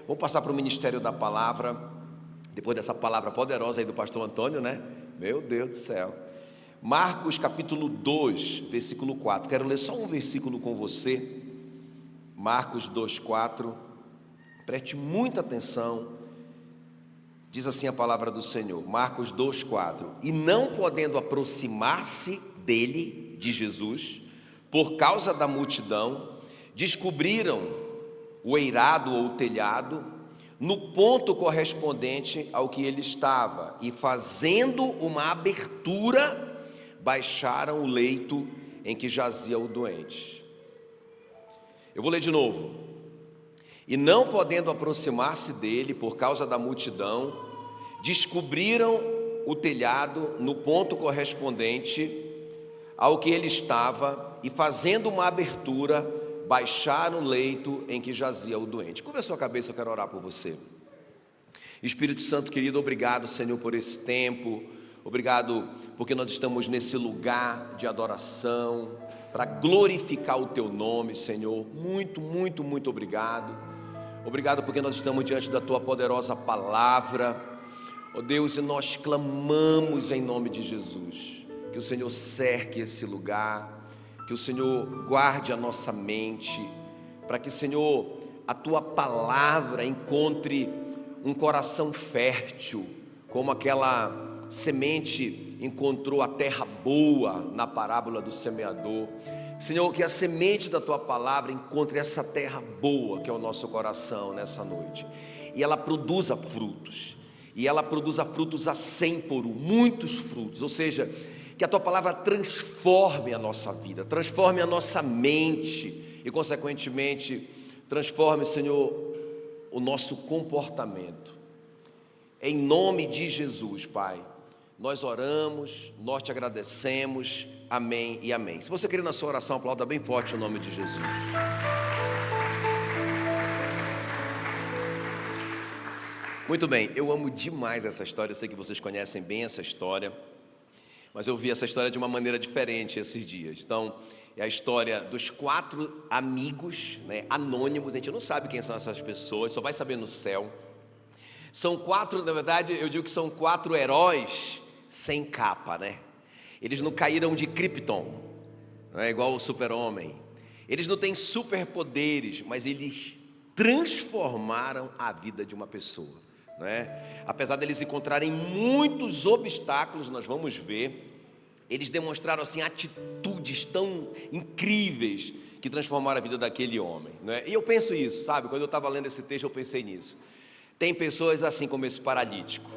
Vamos passar para o ministério da palavra, depois dessa palavra poderosa aí do pastor Antônio, né? Meu Deus do céu. Marcos capítulo 2, versículo 4. Quero ler só um versículo com você. Marcos 2, 4. Preste muita atenção. Diz assim a palavra do Senhor. Marcos 2, 4. E não podendo aproximar-se dele, de Jesus, por causa da multidão, descobriram o eirado ou o telhado no ponto correspondente ao que ele estava, e fazendo uma abertura, baixaram o leito em que jazia o doente. Eu vou ler de novo. E não podendo aproximar-se dele por causa da multidão, descobriram o telhado no ponto correspondente ao que ele estava, e fazendo uma abertura, baixaram o leito em que jazia o doente. Curva a sua cabeça, eu quero orar por você. Espírito Santo querido, obrigado, Senhor, por esse tempo. Obrigado porque nós estamos nesse lugar de adoração, para glorificar o Teu nome, Senhor. Muito, muito, muito obrigado. Obrigado porque nós estamos diante da Tua poderosa palavra. Ó Deus, e nós clamamos em nome de Jesus, que o Senhor cerque esse lugar, que o Senhor guarde a nossa mente, para que, Senhor, a Tua palavra encontre um coração fértil, como aquela semente encontrou a terra boa na parábola do semeador. Senhor, que a semente da Tua palavra encontre essa terra boa que é o nosso coração nessa noite, e ela produza frutos, e ela produza frutos a 100 por 1, muitos frutos, ou seja, que a Tua palavra transforme a nossa vida, transforme a nossa mente e, consequentemente, transforme, Senhor, o nosso comportamento. Em nome de Jesus, Pai, nós oramos, nós Te agradecemos, amém e amém. Se você querer na sua oração, aplauda bem forte o nome de Jesus. Muito bem, eu amo demais essa história, eu sei que vocês conhecem bem essa história, mas eu vi essa história de uma maneira diferente esses dias. Então, é a história dos 4 amigos, né, anônimos. A gente não sabe quem são essas pessoas, só vai saber no céu. São 4, na verdade, eu digo que são 4 heróis sem capa, né? Eles não caíram de Krypton, não é igual o Super-Homem. Eles não têm superpoderes, mas eles transformaram a vida de uma pessoa, não é? Apesar deles encontrarem muitos obstáculos, nós vamos ver, eles demonstraram assim atitudes tão incríveis que transformaram a vida daquele homem, não é? E eu penso isso, sabe? Quando eu estava lendo esse texto, eu pensei nisso. Tem pessoas assim como esse paralítico,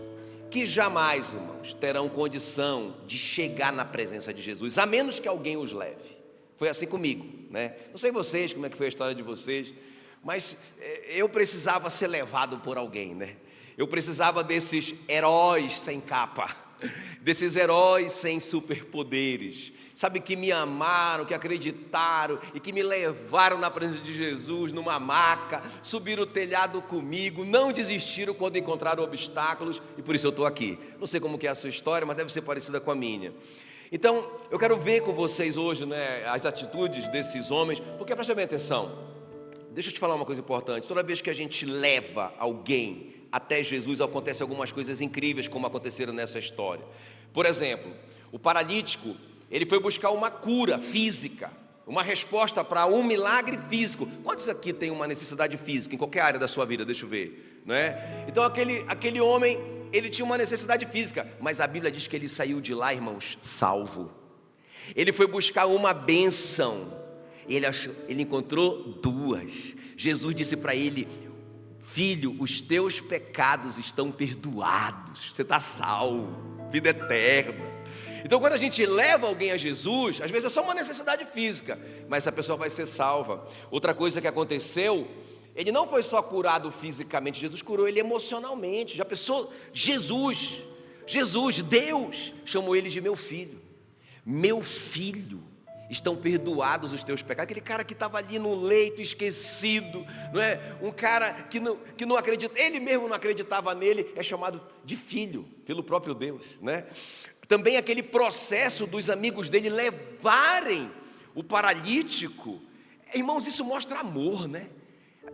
que jamais, irmãos, terão condição de chegar na presença de Jesus, a menos que alguém os leve. Foi assim comigo, né? Não sei vocês, como é que foi a história de vocês, mas eu precisava ser levado por alguém, né? Eu precisava desses heróis sem capa, desses heróis sem superpoderes, sabe, que me amaram, que acreditaram e que me levaram na presença de Jesus numa maca, subiram o telhado comigo, não desistiram quando encontraram obstáculos, e por isso eu estou aqui. Não sei como que é a sua história, mas deve ser parecida com a minha. Então, eu quero ver com vocês hoje, né, as atitudes desses homens, porque presta bem atenção, deixa eu te falar uma coisa importante. Toda vez que a gente leva alguém até Jesus, acontecem algumas coisas incríveis, como aconteceram nessa história. Por exemplo, o paralítico, ele foi buscar uma cura física, uma resposta para um milagre físico. Quantos aqui têm uma necessidade física, em qualquer área da sua vida, deixa eu ver, não é? Então aquele homem, ele tinha uma necessidade física, mas a Bíblia diz que ele saiu de lá, irmãos, salvo. Ele foi buscar uma bênção, ele encontrou 2. Jesus disse para ele: filho, os teus pecados estão perdoados, você está salvo, vida eterna. Então, quando a gente leva alguém a Jesus, às vezes é só uma necessidade física, mas essa pessoa vai ser salva. Outra coisa que aconteceu, ele não foi só curado fisicamente, Jesus curou ele emocionalmente. Já pensou? Jesus, Deus, chamou ele de meu filho. Meu filho, estão perdoados os teus pecados. Aquele cara que estava ali no leito, esquecido, não é? Um cara que não acredita, ele mesmo não acreditava nele, é chamado de filho pelo próprio Deus, né? Também aquele processo dos amigos dele levarem o paralítico, irmãos, isso mostra amor, né?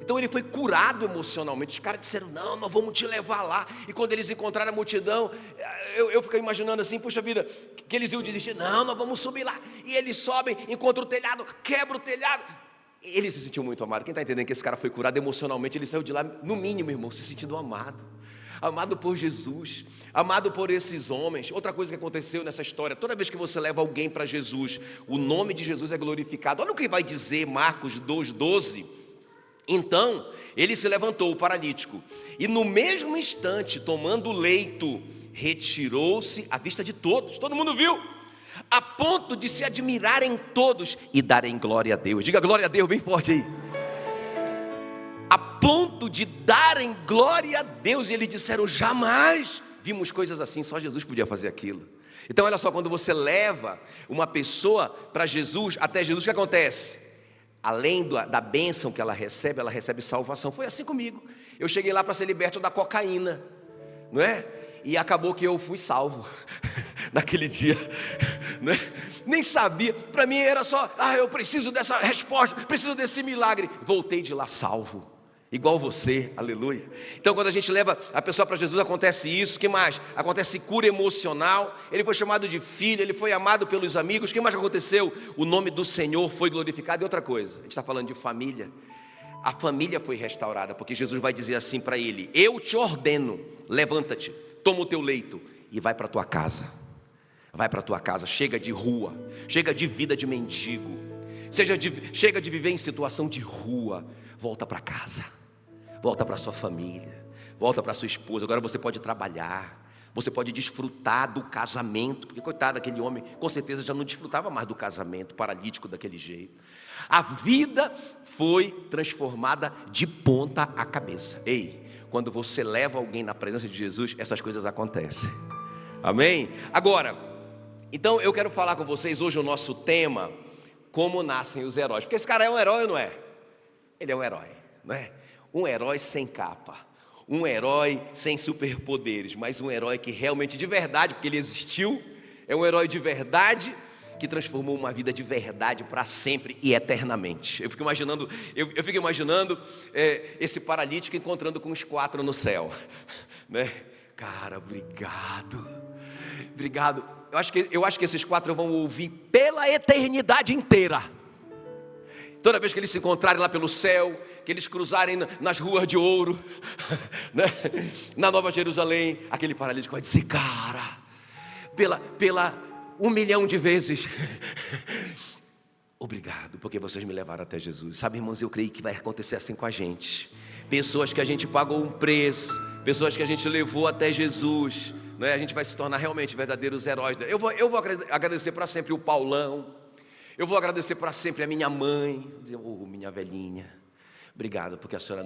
Então ele foi curado emocionalmente. Os caras disseram, não, nós vamos te levar lá. E quando eles encontraram a multidão, eu fiquei imaginando assim, puxa vida, que eles iam desistir. Não, nós vamos subir lá. E eles sobem, encontram o telhado, quebra o telhado. Ele se sentiu muito amado. Quem está entendendo que esse cara foi curado emocionalmente, ele saiu de lá, no mínimo, irmão, se sentindo amado. Amado por Jesus, amado por esses homens. Outra coisa que aconteceu nessa história, toda vez que você leva alguém para Jesus, o nome de Jesus é glorificado. Olha o que vai dizer Marcos 2,12. Então, ele se levantou, o paralítico, e no mesmo instante, tomando o leito, retirou-se à vista de todos. Todo mundo viu, a ponto de se admirarem todos e darem glória a Deus. Diga glória a Deus bem forte aí. A ponto de darem glória a Deus. E eles disseram, jamais vimos coisas assim, só Jesus podia fazer aquilo. Então olha só, quando você leva uma pessoa para Jesus, até Jesus, o que acontece? Além da bênção que ela recebe salvação. Foi assim comigo. Eu cheguei lá para ser liberto da cocaína, não é? E acabou que eu fui salvo naquele dia, né? Nem sabia, para mim era só, eu preciso dessa resposta, preciso desse milagre. Voltei de lá salvo, igual você, aleluia. Então quando a gente leva a pessoa para Jesus, acontece isso. O que mais? Acontece cura emocional. Ele foi chamado de filho, ele foi amado pelos amigos. O que mais aconteceu? O nome do Senhor foi glorificado. E outra coisa, a gente está falando de família. A família foi restaurada, porque Jesus vai dizer assim para ele, eu te ordeno, levanta-te, toma o teu leito e vai para a tua casa. Vai para a tua casa, chega de rua, chega de vida de mendigo, chega de viver em situação de rua. Volta para casa, volta para sua família, volta para sua esposa. Agora você pode trabalhar, você pode desfrutar do casamento, porque coitado daquele homem, com certeza já não desfrutava mais do casamento, paralítico daquele jeito. A vida foi transformada de ponta a cabeça. Ei, quando você leva alguém na presença de Jesus, essas coisas acontecem. Amém? Agora, então eu quero falar com vocês hoje o nosso tema, como nascem os heróis. Porque esse cara é um herói ou não é? Ele é um herói, não é? Um herói sem capa, um herói sem superpoderes, mas um herói que realmente de verdade, porque ele existiu, é um herói de verdade, que transformou uma vida de verdade para sempre e eternamente. Eu fico imaginando, esse paralítico encontrando com os 4 no céu, né? Cara, obrigado. Eu acho que esses 4 vão ouvir pela eternidade inteira. Toda vez que eles se encontrarem lá pelo céu, que eles cruzarem nas ruas de ouro, né? Na Nova Jerusalém, aquele paralítico vai dizer, cara, pela 1 milhão de vezes, obrigado, porque vocês me levaram até Jesus. Sabe, irmãos, eu creio que vai acontecer assim com a gente. Pessoas que a gente pagou um preço, pessoas que a gente levou até Jesus, né? A gente vai se tornar realmente verdadeiros heróis. Eu vou agradecer para sempre o Paulão. Eu vou agradecer para sempre a minha mãe. Dizer, minha velhinha, obrigado, porque a senhora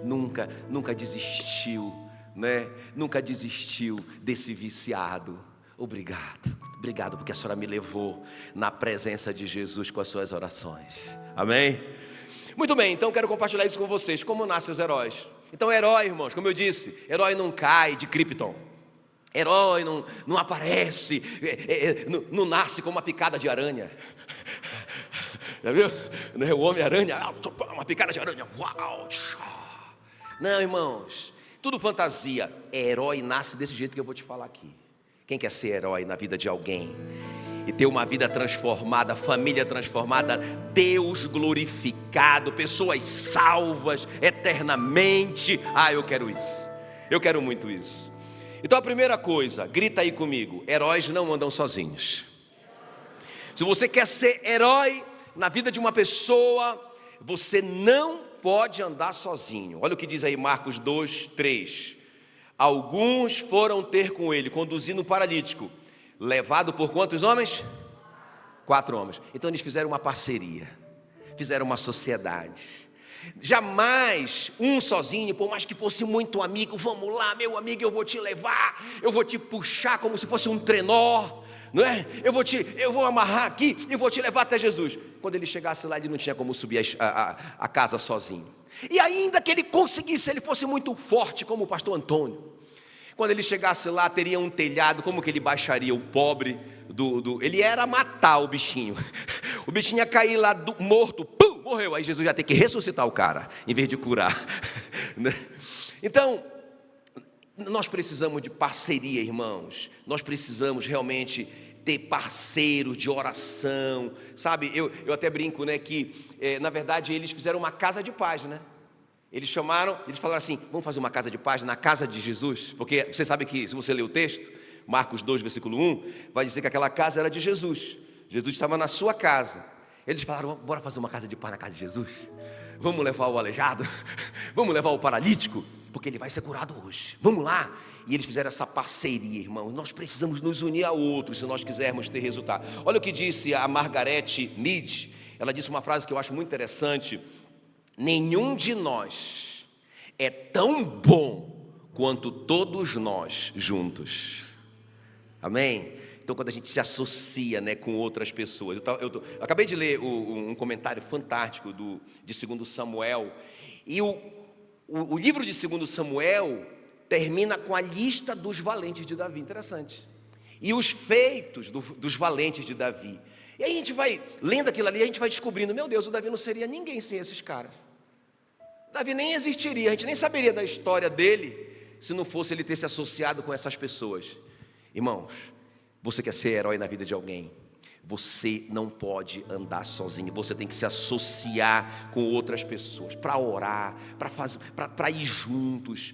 nunca desistiu, né? Nunca desistiu desse viciado. Obrigado, porque a senhora me levou na presença de Jesus com as suas orações. Amém? Muito bem, então quero compartilhar isso com vocês. Como nascem os heróis? Então, herói, irmãos, como eu disse, herói não cai de Krypton. Herói não aparece, não nasce como uma picada de aranha. Já viu? O Homem-Aranha, uma picada de aranha. Uau! Não, irmãos, tudo fantasia. Herói nasce desse jeito que eu vou te falar aqui. Quem quer ser herói na vida de alguém e ter uma vida transformada, família transformada, Deus glorificado, pessoas salvas eternamente? Eu quero isso, eu quero muito isso. Então a primeira coisa, grita aí comigo, heróis não andam sozinhos. Se você quer ser herói na vida de uma pessoa, você não pode andar sozinho. Olha o que diz aí Marcos 2:3. Alguns foram ter com ele, conduzindo um paralítico, levado por quantos homens? 4 homens. Então eles fizeram uma parceria, fizeram uma sociedade. Jamais um sozinho, por mais que fosse muito amigo, vamos lá meu amigo, eu vou te levar, eu vou te puxar como se fosse um trenó, não é? Eu vou amarrar aqui e vou te levar até Jesus. Quando ele chegasse lá, ele não tinha como subir a casa sozinho. E ainda que ele conseguisse, ele fosse muito forte como o pastor Antônio, quando ele chegasse lá, teria um telhado, como que ele baixaria o pobre ele era matar o bichinho ia cair lá morto, pum, morreu. Aí Jesus já tem que ressuscitar o cara, em vez de curar. Então, nós precisamos de parceria, irmãos. Nós precisamos realmente ter parceiros de oração, sabe? Eu até brinco, né, que na verdade eles fizeram uma casa de paz, né? Eles falaram assim, vamos fazer uma casa de paz na casa de Jesus, porque você sabe que se você ler o texto, Marcos 2, versículo 1, vai dizer que aquela casa era de Jesus. Jesus estava na sua casa. Eles falaram, bora fazer uma casa de paz na casa de Jesus? Vamos levar o aleijado? Vamos levar o paralítico? Porque ele vai ser curado hoje. Vamos lá. E eles fizeram essa parceria, irmãos. Nós precisamos nos unir a outros se nós quisermos ter resultado. Olha o que disse a Margaret Mead. Ela disse uma frase que eu acho muito interessante. Nenhum de nós é tão bom quanto todos nós juntos. Amém? Então, quando a gente se associa, né, com outras pessoas. Eu acabei de ler um comentário fantástico de 2 Samuel. E o livro de 2 Samuel termina com a lista dos valentes de Davi. Interessante. E os feitos dos valentes de Davi. E aí a gente vai lendo aquilo ali, a gente vai descobrindo, meu Deus, o Davi não seria ninguém sem esses caras. Davi nem existiria, a gente nem saberia da história dele se não fosse ele ter se associado com essas pessoas. Irmãos, você quer ser herói na vida de alguém? Você não pode andar sozinho, você tem que se associar com outras pessoas para orar, para ir juntos.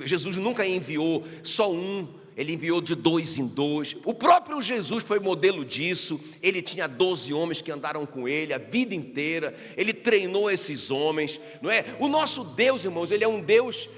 Jesus nunca enviou só um, ele enviou de 2 em 2. O próprio Jesus foi modelo disso. Ele tinha 12 homens que andaram com ele a vida inteira. Ele treinou esses homens, não é? O nosso Deus, irmãos, ele é um Deus,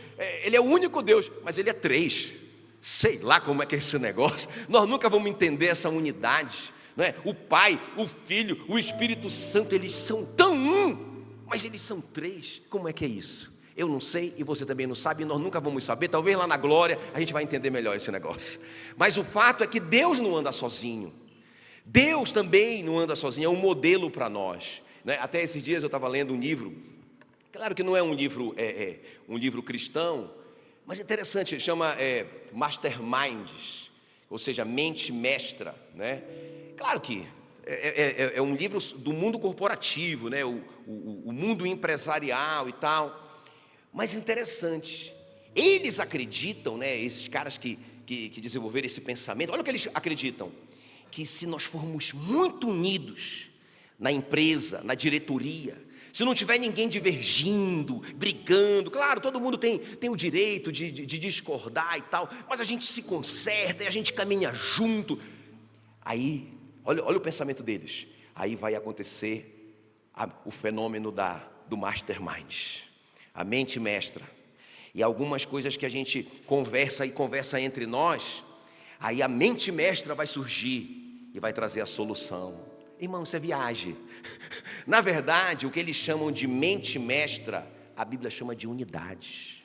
ele é o único Deus, mas ele é 3. Sei lá como é que é esse negócio. Nós nunca vamos entender essa unidade, não é? O Pai, o Filho, o Espírito Santo, eles são tão um, mas eles são 3. Como é que é isso? Eu não sei e você também não sabe, e nós nunca vamos saber. Talvez lá na glória a gente vai entender melhor esse negócio. Mas o fato é que Deus não anda sozinho. Deus também não anda sozinho, é um modelo para nós, né? Até esses dias eu estava lendo um livro. Claro que não é um livro, um livro cristão, mas é interessante, chama Masterminds, ou seja, mente mestra, né? Claro que é um livro do mundo corporativo, né? O mundo empresarial e tal. Mas interessante, eles acreditam, né, esses caras que desenvolveram esse pensamento, olha o que eles acreditam, que se nós formos muito unidos na empresa, na diretoria, se não tiver ninguém divergindo, brigando, claro, todo mundo tem o direito de discordar e tal, mas a gente se conserta e a gente caminha junto, aí, olha o pensamento deles, aí vai acontecer o fenômeno do mastermind, a mente mestra, e algumas coisas que a gente conversa entre nós, aí a mente mestra vai surgir e vai trazer a solução. Irmão, isso é viagem. Na verdade, o que eles chamam de mente mestra, a Bíblia chama de unidade,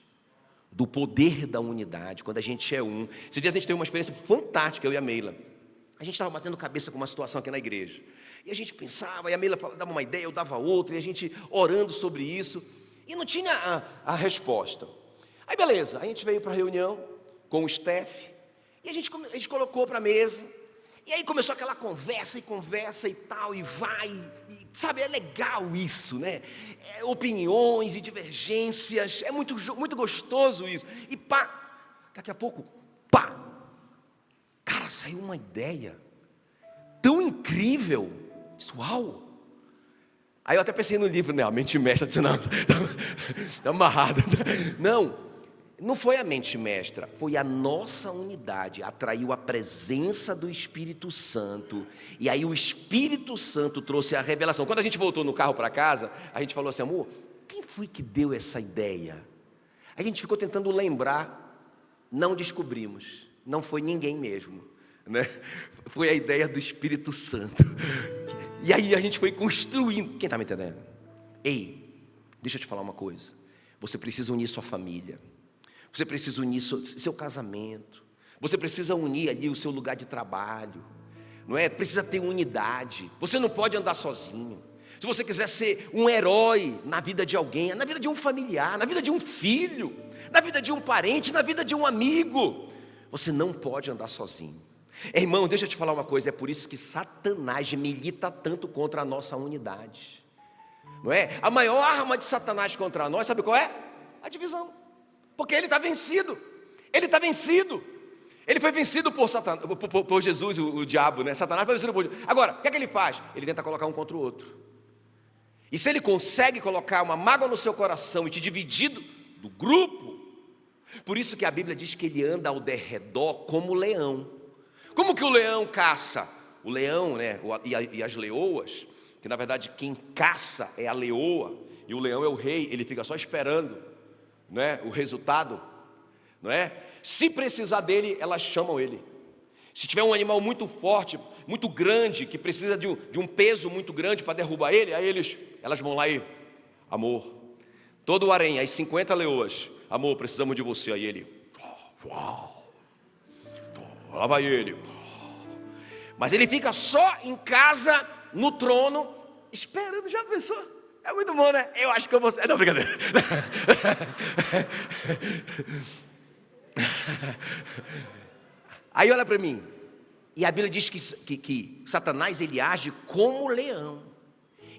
do poder da unidade, quando a gente é um. Esses dias a gente teve uma experiência fantástica, eu e a Meila. A gente estava batendo cabeça com uma situação aqui na igreja, e a gente pensava, e a Meila dava uma ideia, eu dava outra, e a gente orando sobre isso, e não tinha a resposta. Aí beleza, a gente veio para a reunião com o staff, e a gente colocou para a mesa, e aí começou aquela conversa e tal, e vai, e, sabe, é legal isso, né? Opiniões e divergências, é muito gostoso isso. E pá, daqui a pouco, pá, cara, saiu uma ideia tão incrível, disse, uau! Aí eu até pensei no livro, né? A mente mestra, disse, não, está amarrado. Não foi a mente mestra, foi a nossa unidade, atraiu a presença do Espírito Santo, e aí o Espírito Santo trouxe a revelação. Quando a gente voltou no carro para casa, a gente falou assim, amor, quem foi que deu essa ideia? A gente ficou tentando lembrar, não descobrimos, não foi ninguém mesmo, né? Foi a ideia do Espírito Santo, e aí a gente foi construindo. Quem está me entendendo? Ei, deixa eu te falar uma coisa, você precisa unir sua família, você precisa unir seu casamento, você precisa unir ali o seu lugar de trabalho, não é? Precisa ter unidade, você não pode andar sozinho. Se você quiser ser um herói na vida de alguém, na vida de um familiar, na vida de um filho, na vida de um parente, na vida de um amigo, você não pode andar sozinho. Irmão, deixa eu te falar uma coisa, é por isso que Satanás milita tanto contra a nossa unidade. não é? A maior arma de Satanás contra nós, sabe qual é? A divisão. Porque ele está vencido. Ele está vencido. Ele foi vencido por Satanás, por Jesus, o diabo, né? Satanás foi vencido por Jesus. Agora, o que é que ele faz? Ele tenta colocar um contra o outro. E se ele consegue colocar uma mágoa no seu coração e te dividir do grupo, por isso que a Bíblia diz que ele anda ao derredor como leão. Como que o leão caça? O leão, né, e as leoas, que na verdade quem caça é a leoa, e o leão é o rei, ele fica só esperando, né, o resultado, não é? Se precisar dele, elas chamam ele. Se tiver um animal muito forte, muito grande, que precisa de um peso muito grande para derrubar ele, aí elas vão lá e, amor, todo o harém, as 50 leoas, amor, precisamos de você. Aí ele, uau, lá vai ele. Mas ele fica só em casa, no trono, esperando. Já pensou? É muito bom, né? Eu acho que eu vou... Não, brincadeira. Aí olha para mim. E a Bíblia diz que Satanás, ele age como leão.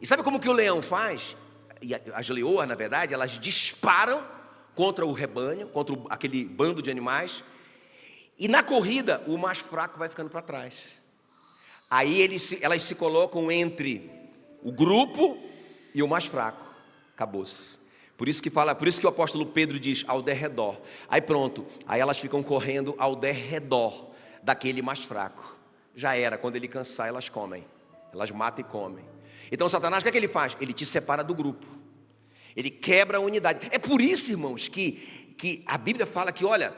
E sabe como que o leão faz? E as leoas, na verdade, elas disparam contra o rebanho, contra aquele bando de animais. E na corrida, o mais fraco vai ficando para trás. Aí elas se colocam entre o grupo e o mais fraco. Acabou-se. Por isso que o apóstolo Pedro diz ao derredor. Aí pronto, aí elas ficam correndo ao derredor daquele mais fraco. Já era, quando ele cansar, elas comem. Elas matam e comem. Então Satanás, o que é que ele faz? Ele te separa do grupo. Ele quebra a unidade. É por isso, irmãos, que a Bíblia fala que, olha,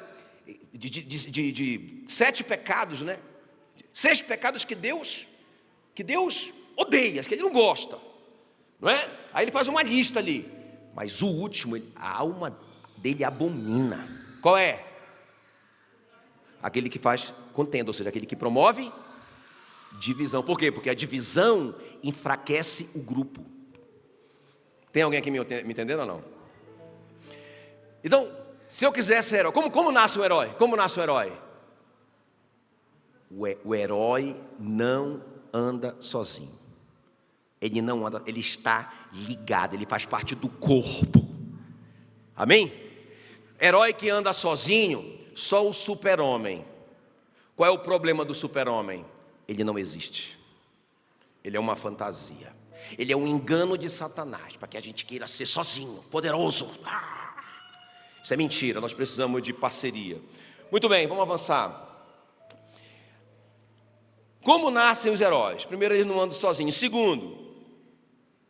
de 7 pecados, né? 6 pecados que Deus odeia, que ele não gosta, não é? Aí ele faz uma lista ali, mas o último, a alma dele abomina. Qual é? Aquele que faz contenda, ou seja, aquele que promove divisão. Por quê? Porque a divisão enfraquece o grupo. Tem alguém aqui me entendendo ou não? Então, se eu quiser ser herói, como nasce um herói? Como nasce um herói? O herói não anda sozinho. Ele não anda, ele está ligado, ele faz parte do corpo. Amém? Herói que anda sozinho, só o super-homem. Qual é o problema do super-homem? Ele não existe. Ele é uma fantasia. Ele é um engano de Satanás, para que a gente queira ser sozinho, poderoso. Isso é mentira, nós precisamos de parceria. Muito bem, vamos avançar. Como nascem os heróis? Primeiro, eles não andam sozinhos. Segundo,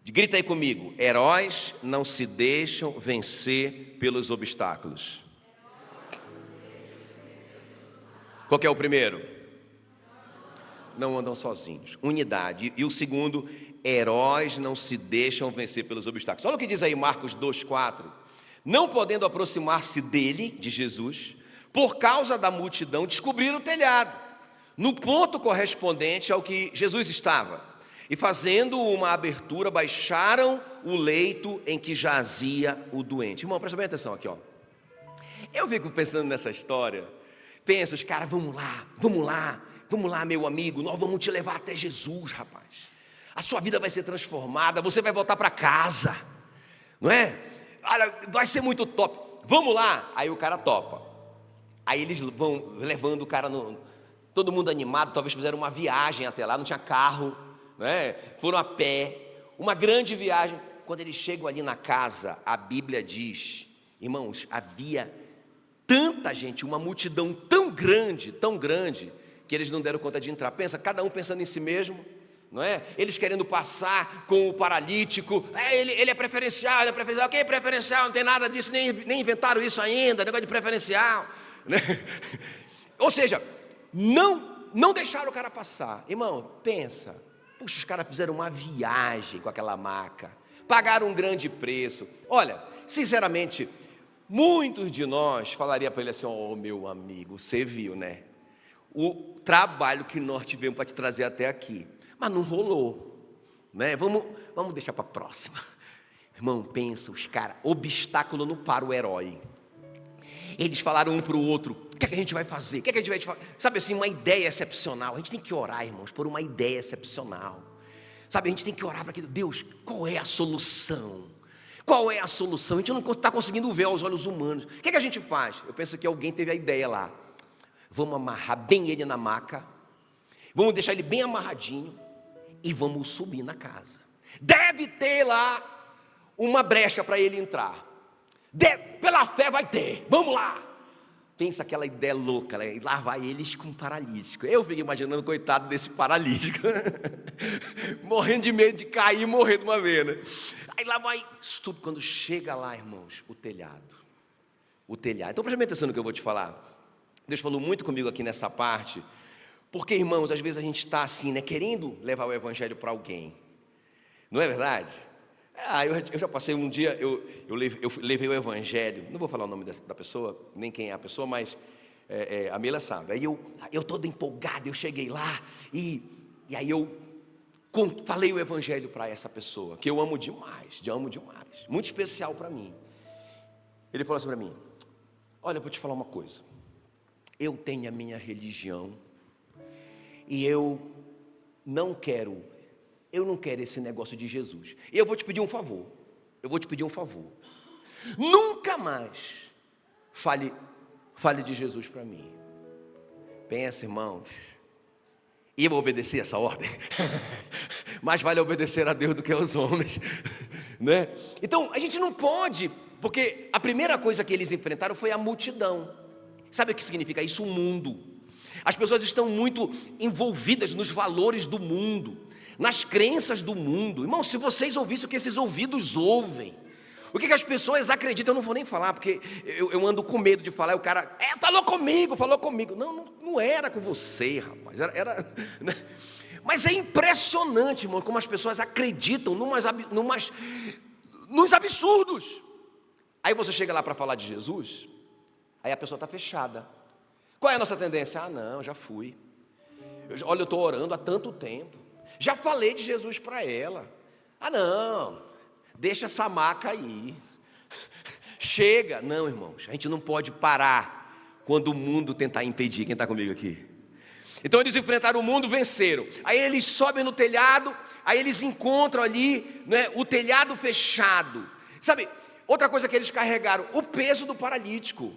grita aí comigo: heróis não se deixam vencer pelos obstáculos. Qual que é o primeiro? Não andam sozinhos. Unidade. E o segundo, heróis não se deixam vencer pelos obstáculos. Olha o que diz aí Marcos 2,4. Não podendo aproximar-se dele, de Jesus, por causa da multidão, descobriram o telhado, no ponto correspondente ao que Jesus estava, e fazendo uma abertura, baixaram o leito em que jazia o doente. Irmão, presta bem atenção aqui, ó. Eu fico pensando nessa história, penso, os caras, vamos lá, meu amigo, nós vamos te levar até Jesus, rapaz. A sua vida vai ser transformada, você vai voltar para casa, não é? Olha, vai ser muito top, vamos lá. Aí o cara topa. Aí eles vão levando o cara todo mundo animado, talvez fizeram uma viagem até lá, não tinha carro, né? Foram a pé, uma grande viagem. Quando eles chegam ali na casa, a Bíblia diz, irmãos, havia tanta gente, uma multidão tão grande, que eles não deram conta de entrar. Pensa, cada um pensando em si mesmo, não é? Eles querendo passar com o paralítico, ele é preferencial, ok, preferencial, não tem nada disso, nem inventaram isso ainda, negócio de preferencial, né? Ou seja, não deixaram o cara passar. Irmão, pensa, puxa, os caras fizeram uma viagem com aquela maca, pagaram um grande preço. Olha, sinceramente, muitos de nós falaria para ele assim: oh, meu amigo, você viu, né? O trabalho que nós tivemos para te trazer até aqui, mas não rolou, né? Vamos deixar para a próxima. Irmão, pensa, os caras, obstáculo não para o herói. Eles falaram um para o outro: o que é que a gente vai fazer? O que é que a gente vai fazer? Sabe assim, uma ideia excepcional. A gente tem que orar, irmãos, por uma ideia excepcional. Sabe, a gente tem que orar para que Deus, qual é a solução? Qual é a solução? A gente não está conseguindo ver aos olhos humanos. O que a gente faz? Eu penso que alguém teve a ideia lá. Vamos amarrar bem ele na maca, vamos deixar ele bem amarradinho e vamos subir na casa. Deve ter lá uma brecha para ele entrar. Pela fé vai ter, vamos lá. Pensa aquela ideia louca, né? E lá vai eles com um paralítico. Eu fico imaginando, coitado desse paralítico, morrendo de medo de cair e morrer de uma vez, né? Aí lá vai, quando chega lá, irmãos, o telhado. Então preste atenção no que eu vou te falar. Deus falou muito comigo aqui nessa parte, porque, irmãos, às vezes a gente está assim, né, querendo levar o evangelho para alguém. Não é verdade? Eu já passei um dia, eu levei o evangelho, não vou falar o nome da pessoa, nem quem é a pessoa, mas a Mila sabe. Aí eu todo empolgado, eu cheguei lá e aí eu falei o evangelho para essa pessoa, que eu amo demais, muito especial para mim. Ele falou assim para mim: olha, eu vou te falar uma coisa, eu tenho a minha religião e eu não quero esse negócio de Jesus. E eu vou te pedir um favor. Nunca mais fale de Jesus para mim. Pensa, irmãos. E eu vou obedecer essa ordem. Mais vale obedecer a Deus do que aos homens, né? Então, a gente não pode, porque a primeira coisa que eles enfrentaram foi a multidão. Sabe o que significa isso? O mundo. As pessoas estão muito envolvidas nos valores do mundo, nas crenças do mundo. Irmão, se vocês ouvissem o que esses ouvidos ouvem, o que as pessoas acreditam, eu não vou nem falar, porque eu ando com medo de falar, e o cara, falou comigo. Não era com você, rapaz, era né? Mas é impressionante, irmão, como as pessoas acreditam nos absurdos. Aí você chega lá para falar de Jesus, aí a pessoa está fechada. Qual é a nossa tendência? Não, já fui. Olha, eu estou orando há tanto tempo. Já falei de Jesus para ela. Não, deixa essa maca aí. Chega. Não, irmãos, a gente não pode parar quando o mundo tentar impedir. Quem está comigo aqui? Então eles enfrentaram o mundo, venceram. Aí eles sobem no telhado, aí eles encontram ali, né, o telhado fechado. Sabe, outra coisa que eles carregaram, o peso do paralítico.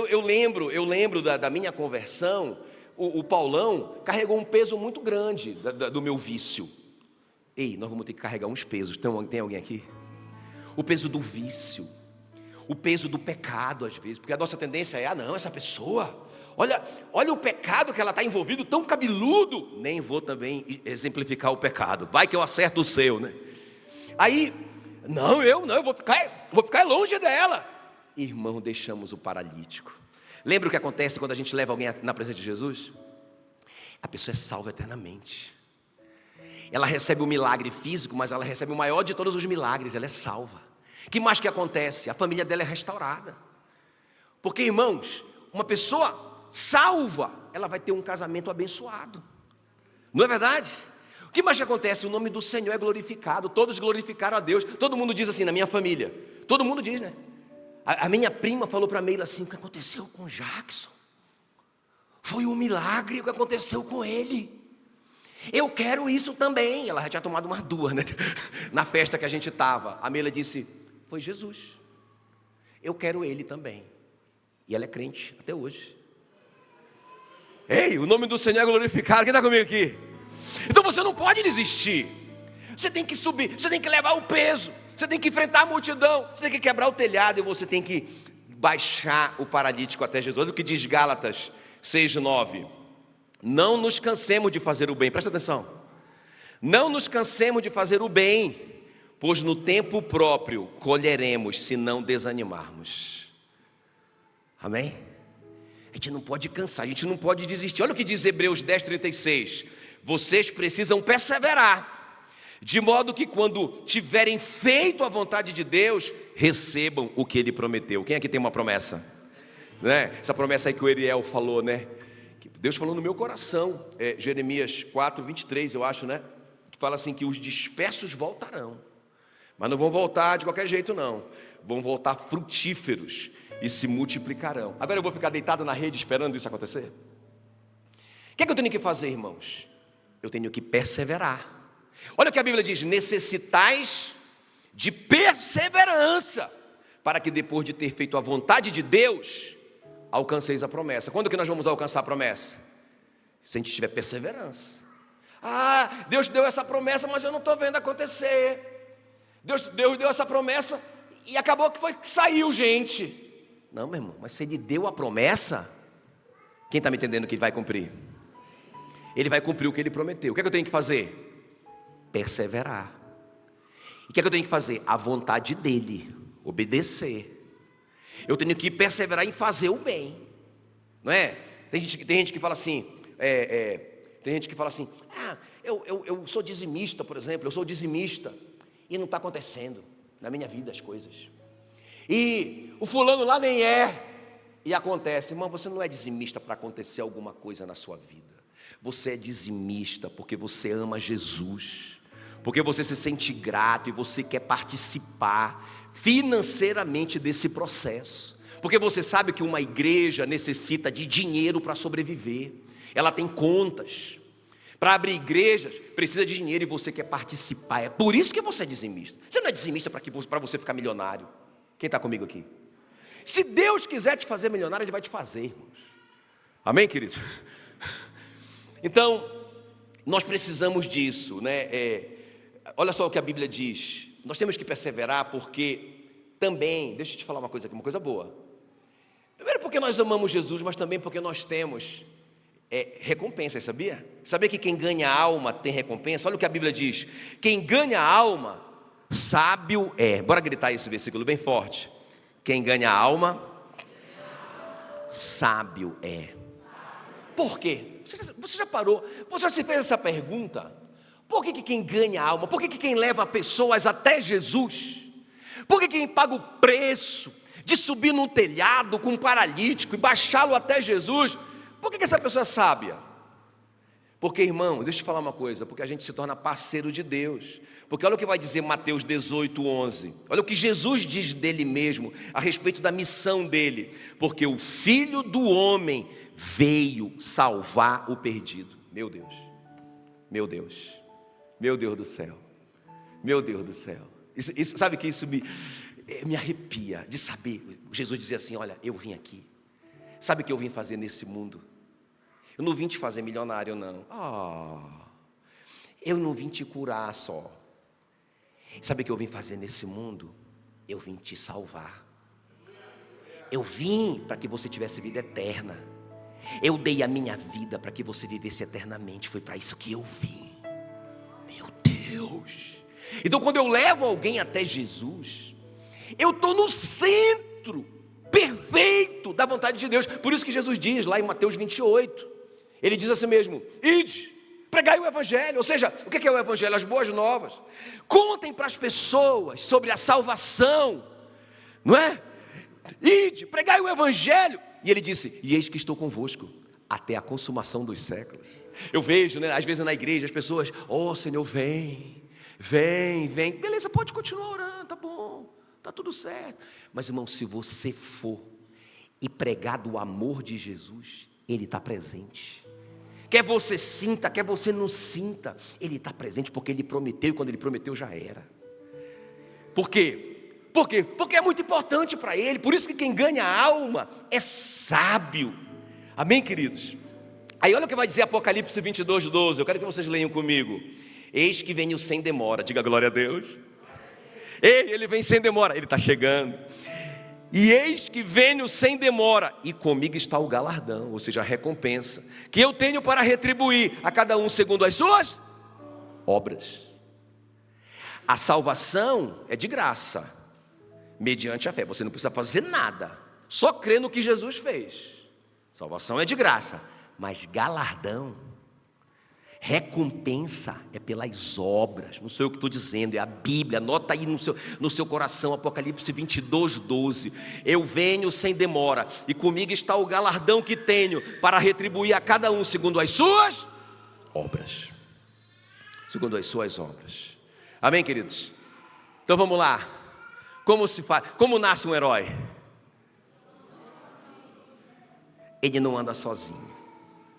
Eu lembro da minha conversão. O Paulão carregou um peso muito grande do meu vício. Ei, nós vamos ter que carregar uns pesos. Tem alguém aqui? O peso do vício, o peso do pecado às vezes, porque a nossa tendência é, essa pessoa, olha o pecado que ela está envolvido, tão cabeludo. Nem vou também exemplificar o pecado, vai que eu acerto o seu, né? Aí, eu vou ficar longe dela. Irmão, deixamos o paralítico. Lembra o que acontece quando a gente leva alguém na presença de Jesus? A pessoa é salva eternamente. Ela recebe o milagre físico, mas ela recebe o maior de todos os milagres, ela é salva. O que mais que acontece? A família dela é restaurada. Porque, irmãos, uma pessoa salva, ela vai ter um casamento abençoado. Não é verdade? O que mais que acontece? O nome do Senhor é glorificado, todos glorificaram a Deus. Todo mundo diz assim, na minha família, todo mundo diz, né? A minha prima falou para a Meila assim: o que aconteceu com o Jackson? Foi um milagre o que aconteceu com ele. Eu quero isso também. Ela já tinha tomado umas duas, né? Na festa que a gente estava. A Meila disse: foi Jesus. Eu quero ele também. E ela é crente até hoje. Ei, o nome do Senhor é glorificado. Quem está comigo aqui? Então você não pode desistir. Você tem que subir, você tem que levar o peso, você tem que enfrentar a multidão, você tem que quebrar o telhado e você tem que baixar o paralítico até Jesus. Olha o que diz Gálatas 6:9. Não nos cansemos de fazer o bem. Presta atenção. Não nos cansemos de fazer o bem, pois no tempo próprio colheremos, se não desanimarmos. Amém? A gente não pode cansar, a gente não pode desistir. Olha o que diz Hebreus 10:36. Vocês precisam perseverar, de modo que quando tiverem feito a vontade de Deus, recebam o que Ele prometeu. Quem aqui tem uma promessa? Né? Essa promessa aí que o Eriel falou, né? Que Deus falou no meu coração, Jeremias 4:23, eu acho, né? Que fala assim, que os dispersos voltarão, mas não vão voltar de qualquer jeito não, vão voltar frutíferos e se multiplicarão. Agora eu vou ficar deitado na rede esperando isso acontecer? O que é que eu tenho que fazer, irmãos? Eu tenho que perseverar. Olha o que a Bíblia diz: necessitais de perseverança, para que depois de ter feito a vontade de Deus, alcanceis a promessa. Quando que nós vamos alcançar a promessa? Se a gente tiver perseverança. Ah, Deus deu essa promessa, mas eu não estou vendo acontecer. Deus deu essa promessa e acabou que saiu gente. Não, meu irmão, mas se Ele deu a promessa, quem está me entendendo que Ele vai cumprir? Ele vai cumprir o que Ele prometeu. O que é que eu tenho que fazer? Perseverar. E o que é que eu tenho que fazer? A vontade dEle, obedecer. Eu tenho que perseverar em fazer o bem, não é? Tem gente que fala assim, tem gente que fala assim, eu sou dizimista, por exemplo, eu sou dizimista, e não está acontecendo na minha vida as coisas. E o fulano lá nem é, e acontece. Irmão, você não é dizimista para acontecer alguma coisa na sua vida. Você é dizimista porque você ama Jesus, porque você se sente grato e você quer participar financeiramente desse processo, porque você sabe que uma igreja necessita de dinheiro para sobreviver, ela tem contas, para abrir igrejas precisa de dinheiro e você quer participar. É por isso que você é dizimista. Você não é dizimista para você ficar milionário. Quem está comigo aqui? Se Deus quiser te fazer milionário, Ele vai te fazer, irmãos. Amém, queridos? Então, nós precisamos disso, né? Olha só o que a Bíblia diz. Nós temos que perseverar porque também, deixa eu te falar uma coisa aqui, uma coisa boa. Primeiro porque nós amamos Jesus, mas também porque nós temos recompensas, sabia? Sabia que quem ganha alma tem recompensa? Olha o que a Bíblia diz. Quem ganha alma, sábio é. Bora gritar esse versículo bem forte. Quem ganha alma, sábio é. Por quê? Você já parou? Você já se fez essa pergunta? Por que quem ganha alma? Por que quem leva pessoas até Jesus? Por que quem paga o preço de subir num telhado com um paralítico e baixá-lo até Jesus? Por que essa pessoa é sábia? Porque, irmão, deixa eu te falar uma coisa, porque a gente se torna parceiro de Deus. Porque olha o que vai dizer Mateus 18:11. Olha o que Jesus diz dele mesmo, a respeito da missão dele. Porque o Filho do Homem veio salvar o perdido. Meu Deus, meu Deus, meu Deus do céu, meu Deus do céu. Isso, sabe que isso me arrepia de saber. Jesus dizia assim, olha, eu vim aqui. Sabe o que eu vim fazer nesse mundo? Eu não vim te fazer milionário, não. Eu não vim te curar só. Sabe o que eu vim fazer nesse mundo? Eu vim te salvar. Eu vim para que você tivesse vida eterna. Eu dei a minha vida para que você vivesse eternamente. Foi para isso que eu vim. Meu Deus. Então quando eu levo alguém até Jesus, eu estou no centro perfeito da vontade de Deus. Por isso que Jesus diz lá em Mateus 28, Ele diz assim mesmo, ide, pregai o Evangelho. Ou seja, o que é o Evangelho? As boas novas. Contem para as pessoas sobre a salvação, não é? Ide, pregai o Evangelho. E Ele disse, e eis que estou convosco até a consumação dos séculos. Eu vejo, né, às vezes na igreja as pessoas, Senhor, vem. Beleza, pode continuar orando, tá bom, tá tudo certo. Mas, irmão, se você for e pregar do amor de Jesus, Ele está presente. Quer você sinta, quer você não sinta, Ele está presente, porque Ele prometeu, e quando Ele prometeu já era. Por quê? Porque é muito importante para Ele. Por isso que quem ganha a alma é sábio. Amém, queridos? Aí olha o que vai dizer Apocalipse 22:12. Eu quero que vocês leiam comigo. Eis que venho sem demora. Diga glória a Deus. Ei, Ele vem sem demora. Ele está chegando. E eis que venho sem demora, e comigo está o galardão, ou seja, a recompensa, que eu tenho para retribuir a cada um segundo as suas obras. A salvação é de graça, mediante a fé. Você não precisa fazer nada, só crer no que Jesus fez. Salvação é de graça, mas galardão, recompensa é pelas obras. Não sou eu que estou dizendo, é a Bíblia. Anota aí no seu coração, Apocalipse 22:12. Eu venho sem demora, e comigo está o galardão que tenho para retribuir a cada um segundo as suas obras. Segundo as suas obras. Amém, queridos? Então vamos lá. Como se faz? Como nasce um herói? Ele não anda sozinho.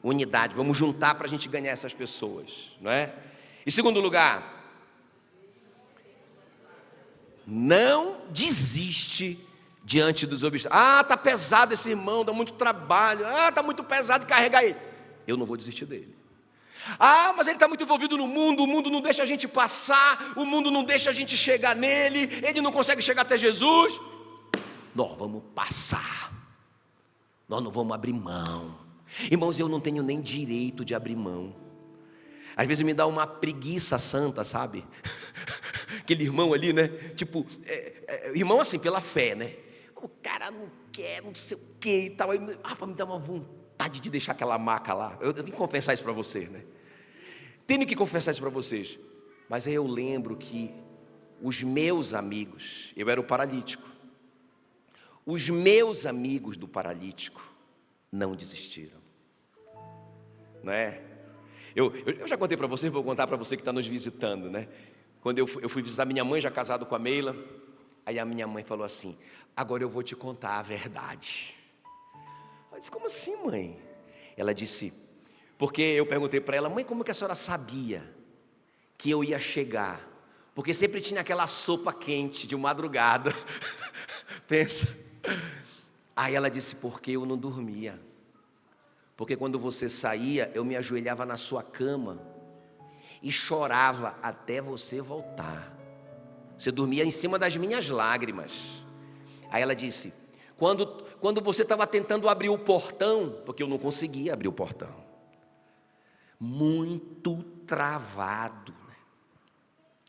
Unidade, vamos juntar para a gente ganhar essas pessoas, não é? Em segundo lugar, não desiste diante dos obstáculos. Ah, está pesado esse irmão, dá muito trabalho. Ah, está muito pesado carregar ele. Eu não vou desistir dele. Ah, mas ele está muito envolvido no mundo, o mundo não deixa a gente passar, o mundo não deixa a gente chegar nele, ele não consegue chegar até Jesus. Nós vamos passar, nós não vamos abrir mão. Irmãos, eu não tenho nem direito de abrir mão. Às vezes me dá uma preguiça santa, sabe? Aquele irmão ali, né? Tipo, irmão assim, pela fé, né? O cara não quer, não sei o que e tal. Me dá uma vontade de deixar aquela maca lá. Eu tenho que confessar isso para você, né? Tenho que confessar isso para vocês. Mas aí eu lembro que os meus amigos, eu era o paralítico. Os meus amigos do paralítico não desistiram. Não é? Eu já contei para você, vou contar para você que está nos visitando, né? Quando eu fui visitar minha mãe, já casado com a Meila, aí a minha mãe falou assim: agora eu vou te contar a verdade. Eu disse: como assim, mãe? Ela disse: porque eu perguntei para ela: mãe, como que a senhora sabia que eu ia chegar? Porque sempre tinha aquela sopa quente de madrugada. Pensa. Aí ela disse: porque eu não dormia. Porque quando você saía, eu me ajoelhava na sua cama e chorava até você voltar. Você dormia em cima das minhas lágrimas. Aí ela disse: quando você estava tentando abrir o portão, porque eu não conseguia abrir o portão, muito travado, né?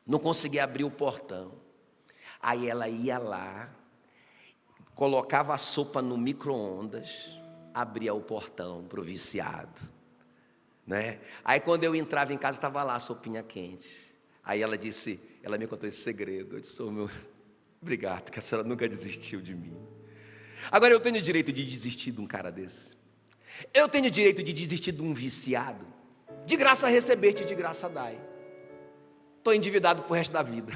Não conseguia abrir o portão. Aí ela ia lá, colocava a sopa no micro-ondas, abria o portão para o viciado, né? Aí quando eu entrava em casa, estava lá a sopinha quente. Aí ela me contou esse segredo. Eu disse: oh, obrigado, que a senhora nunca desistiu de mim. Agora eu tenho direito de desistir de um cara desse? Eu tenho direito de desistir de um viciado? De graça receber-te, de graça dai. Estou endividado pro resto da vida.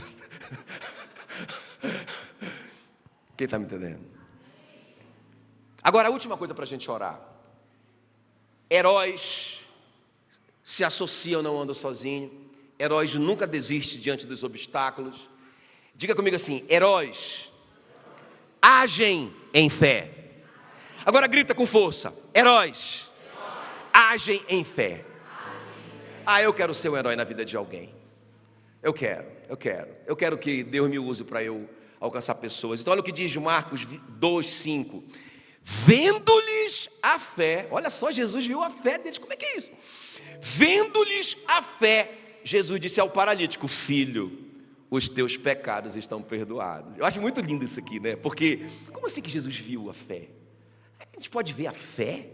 Quem está me entendendo? Agora, a última coisa para a gente orar. Heróis se associam, não andam sozinhos. Heróis nunca desistem diante dos obstáculos. Diga comigo assim: heróis agem em fé. Agora grita com força: heróis agem em fé. Ah, eu quero ser um herói na vida de alguém. Eu quero que Deus me use para eu alcançar pessoas. Então olha o que diz Marcos 2:5. Vendo-lhes a fé, olha só, Jesus viu a fé deles. Como é que é isso? Vendo-lhes a fé, Jesus disse ao paralítico: filho, os teus pecados estão perdoados. Eu acho muito lindo isso aqui, né? Porque, como assim que Jesus viu a fé? A gente pode ver a fé?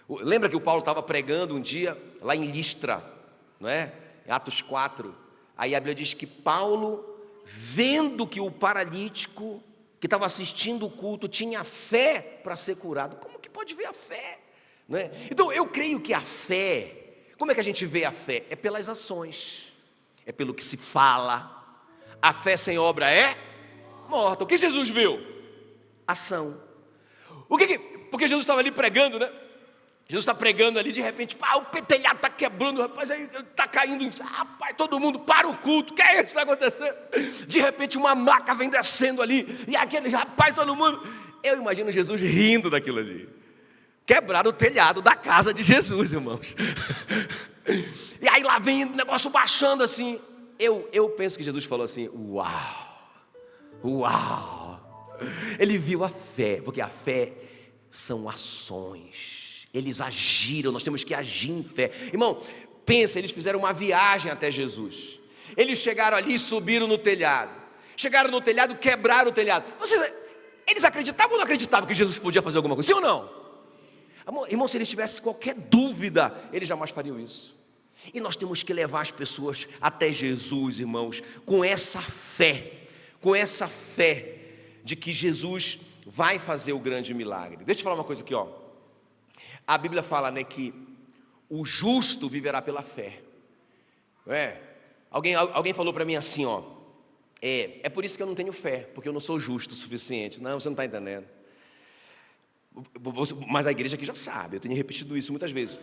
Lembra que o Paulo estava pregando um dia lá em Listra, não é? Em Atos 4. Aí a Bíblia diz que Paulo, vendo que o paralítico que estava assistindo o culto tinha fé para ser curado. Como que pode ver a fé? Não é? Então eu creio que a fé, como é que a gente vê a fé? É pelas ações, é pelo que se fala. A fé sem obra é morta. O que Jesus viu? Ação. Porque Jesus estava ali pregando, né? Jesus está pregando ali, de repente, o telhado está quebrando, rapaz, aí está caindo, rapaz, todo mundo para o culto, o que é isso que está acontecendo? De repente uma maca vem descendo ali, e aquele rapaz, todo mundo, eu imagino Jesus rindo daquilo ali. Quebraram o telhado da casa de Jesus, irmãos. E aí lá vem o negócio baixando assim. Eu penso que Jesus falou assim: uau. Ele viu a fé, porque a fé são ações. Eles agiram, nós temos que agir em fé. Irmão, pensa, eles fizeram uma viagem até Jesus. Eles chegaram ali e subiram no telhado. Chegaram no telhado, quebraram o telhado. Eles acreditavam ou não acreditavam que Jesus podia fazer alguma coisa? Sim ou não? Irmão, se eles tivessem qualquer dúvida, eles jamais fariam isso. E nós temos que levar as pessoas até Jesus, irmãos, com essa fé de que Jesus vai fazer o grande milagre. Deixa eu falar uma coisa aqui, ó. A Bíblia fala, né, que o justo viverá pela fé. Alguém falou para mim assim, ó, é por isso que eu não tenho fé, porque eu não sou justo o suficiente. Não, você não está entendendo. Mas a igreja aqui já sabe, eu tenho repetido isso muitas vezes.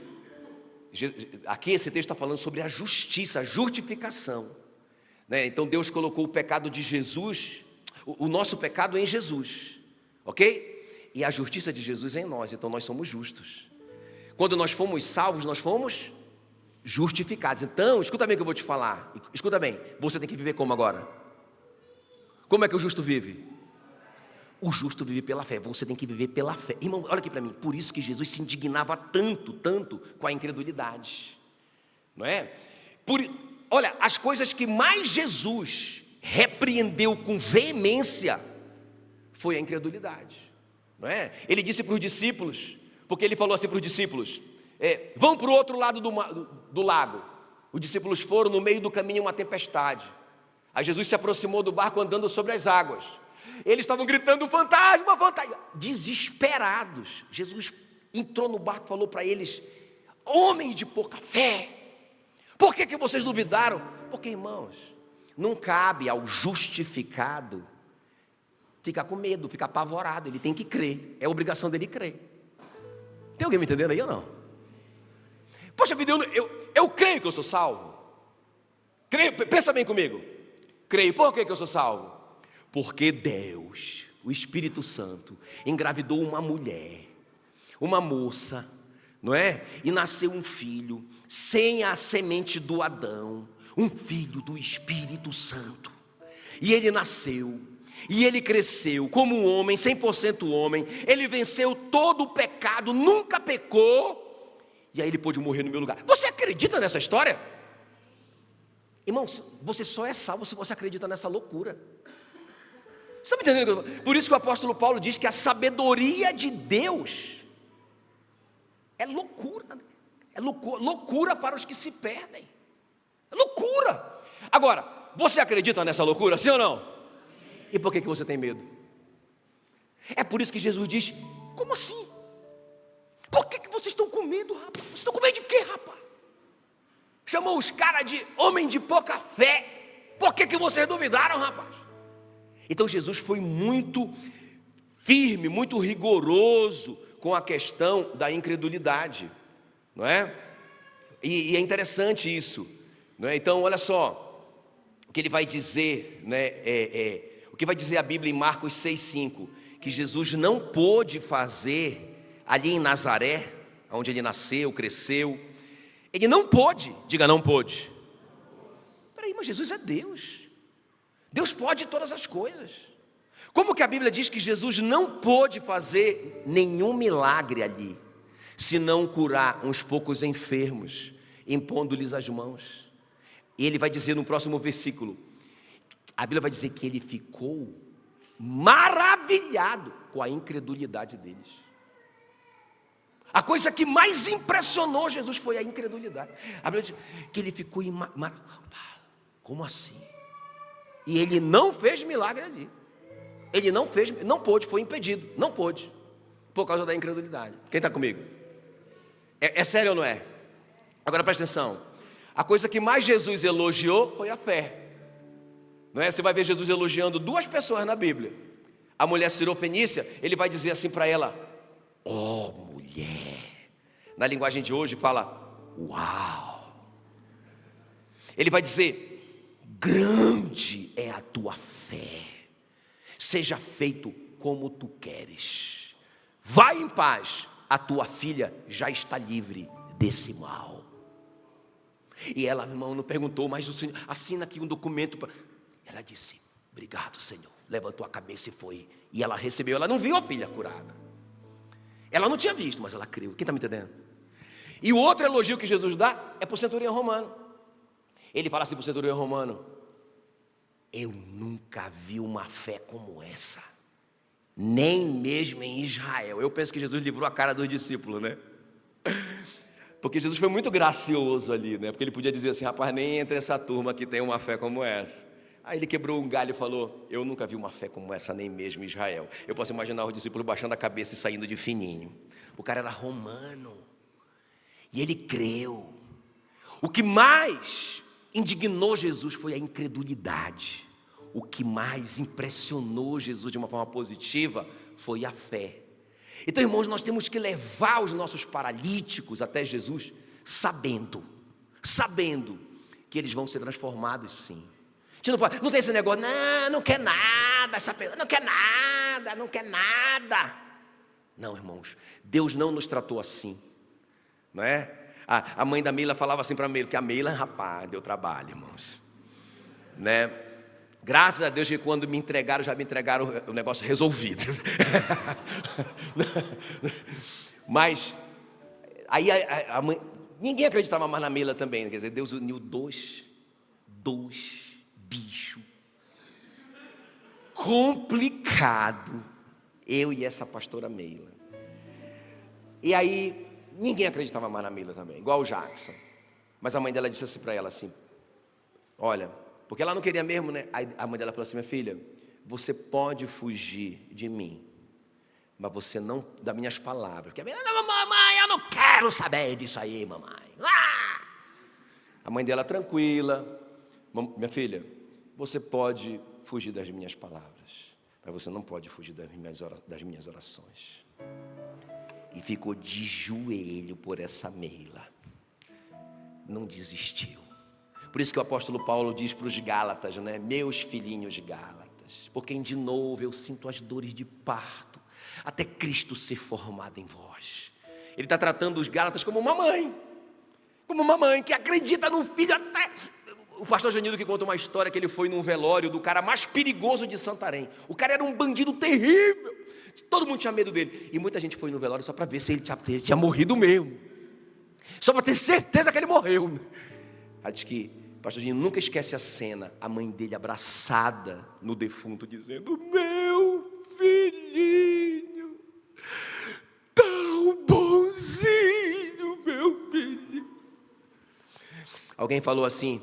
aqui esse texto está falando sobre a justiça, a justificação, né? Então Deus colocou o pecado de Jesus, o nosso pecado em Jesus, ok? E a justiça de Jesus em nós, então nós somos justos. Quando nós fomos salvos, nós fomos justificados. Então, escuta bem o que eu vou te falar. Escuta bem, você tem que viver como agora? Como é que o justo vive? O justo vive pela fé, você tem que viver pela fé. Irmão, olha aqui para mim, por isso que Jesus se indignava tanto com a incredulidade. Não é? Olha, as coisas que mais Jesus repreendeu com veemência foi a incredulidade. Não é? Ele disse para os discípulos, porque ele falou assim para os discípulos, vão para o outro lado do lago. Os discípulos foram, no meio do caminho uma tempestade. Aí Jesus se aproximou do barco andando sobre as águas. Eles estavam gritando, fantasma, fantasma, desesperados. Jesus entrou no barco e falou para eles, homens de pouca fé, por que vocês duvidaram? Porque, irmãos, não cabe ao justificado ficar com medo, ficar apavorado. Ele tem que crer, é obrigação dele crer. Tem alguém me entendendo aí ou não? Poxa vida, eu creio que eu sou salvo. Creio, pensa bem comigo. Creio, por que eu sou salvo? Porque Deus, o Espírito Santo, engravidou uma mulher, uma moça, não é? E nasceu um filho, sem a semente do Adão, um filho do Espírito Santo. E ele nasceu, e ele cresceu como um homem, 100% homem. Ele venceu todo o pecado, nunca pecou, e aí ele pôde morrer no meu lugar. Você acredita nessa história? Irmãos, você só é salvo se você acredita nessa loucura. Você está me entendendo? Por isso que o apóstolo Paulo diz que a sabedoria de Deus é loucura. É loucura para os que se perdem. É loucura. Agora, você acredita nessa loucura, sim ou não? E por que você tem medo? É por isso que Jesus diz, como assim? Por que vocês estão com medo, rapaz? Vocês estão com medo de quê, rapaz? Chamou os caras de homem de pouca fé. Por que vocês duvidaram, rapaz? Então Jesus foi muito firme, muito rigoroso com a questão da incredulidade, não é? E é interessante isso, não é? Então olha só, o que ele vai dizer, né? O que vai dizer a Bíblia em Marcos 6,5, que Jesus não pôde fazer ali em Nazaré, onde ele nasceu, cresceu, ele não pôde, diga não pôde. Peraí, mas Jesus é Deus. Deus pode todas as coisas. Como que a Bíblia diz que Jesus não pôde fazer nenhum milagre ali, senão curar uns poucos enfermos, impondo-lhes as mãos? E ele vai dizer no próximo versículo, a Bíblia vai dizer que ele ficou maravilhado com a incredulidade deles. A coisa que mais impressionou Jesus foi a incredulidade. A Bíblia diz que ele ficou como assim? E ele não fez milagre ali. Ele não pôde, foi impedido, não pôde, por causa da incredulidade. Quem está comigo? É sério ou não é? Agora presta atenção. A coisa que mais Jesus elogiou foi a fé. Não é? Você vai ver Jesus elogiando duas pessoas na Bíblia. A mulher sirofenícia, ele vai dizer assim para ela, ó mulher. Na linguagem de hoje fala, uau. Ele vai dizer, grande é a tua fé, seja feito como tu queres, vai em paz, a tua filha já está livre desse mal. E ela, irmão, não perguntou, mas o Senhor, assina aqui um documento. Ela disse, obrigado, Senhor, levantou a cabeça e foi, e ela recebeu, ela não viu a filha curada, ela não tinha visto, mas ela creu. Quem está me entendendo? E o outro elogio que Jesus dá é para o centurião romano. Ele fala assim para o centurião romano, eu nunca vi uma fé como essa, nem mesmo em Israel. Eu penso que Jesus livrou a cara dos discípulos, né? Porque Jesus foi muito gracioso ali, né? Porque ele podia dizer assim, rapaz, nem entre essa turma que tem uma fé como essa. Aí ele quebrou um galho e falou, eu nunca vi uma fé como essa, nem mesmo em Israel. Eu posso imaginar os discípulos baixando a cabeça e saindo de fininho. O cara era romano, e ele creu. O que mais indignou Jesus foi a incredulidade. O que mais impressionou Jesus de uma forma positiva foi a fé. Então, irmãos, nós temos que levar os nossos paralíticos até Jesus sabendo que eles vão ser transformados sim. Não tem esse negócio, não quer nada, essa pessoa não quer nada. Não, irmãos, Deus não nos tratou assim, não é? A mãe da Meila falava assim para a Meila, que a Meila, rapaz, deu trabalho, irmãos, né? Graças a Deus que quando me entregaram, já me entregaram o negócio resolvido. Mas aí a mãe, ninguém acreditava mais na Meila também, quer dizer, Deus uniu dois bichos complicado, eu e essa pastora Meila. E aí ninguém acreditava mais na Meila também, igual o Jackson. Mas a mãe dela disse assim para ela assim, olha, porque ela não queria mesmo, né? Aí a mãe dela falou assim, minha filha, você pode fugir de mim, mas você não, das minhas palavras. Porque a Meila, não, mamãe, eu não quero saber disso aí, mamãe. A mãe dela tranquila, minha filha, você pode fugir das minhas palavras, mas você não pode fugir das minhas orações. E ficou de joelho por essa Meila, não desistiu. Por isso que o apóstolo Paulo diz para os Gálatas, né? Meus filhinhos Gálatas, por quem de novo eu sinto as dores de parto, até Cristo ser formado em vós. Ele está tratando os Gálatas como uma mãe que acredita no filho até... O pastor Janildo que conta uma história que ele foi num velório do cara mais perigoso de Santarém. O cara era um bandido terrível, todo mundo tinha medo dele. E muita gente foi no velório só para ver se ele tinha morrido mesmo, só para ter certeza que ele morreu. Aí diz que o pastor Janildo nunca esquece a cena, a mãe dele abraçada no defunto, dizendo, meu filhinho, tão bonzinho, meu filho. Alguém falou assim,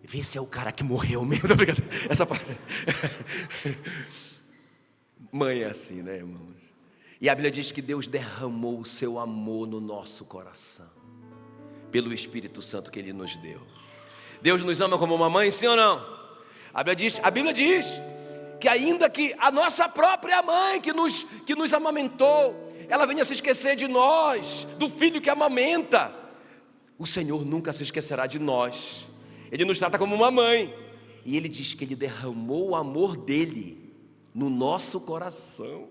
vê se é o cara que morreu mesmo. Essa parte. Mãe é assim, né, irmãos? E a Bíblia diz que Deus derramou o seu amor no nosso coração, pelo Espírito Santo que Ele nos deu. Deus nos ama como uma mãe, sim ou não? A Bíblia diz que ainda que a nossa própria mãe que nos amamentou, ela venha se esquecer de nós, do filho que amamenta, o Senhor nunca se esquecerá de nós. Ele nos trata como uma mãe. E Ele diz que Ele derramou o amor dEle no nosso coração,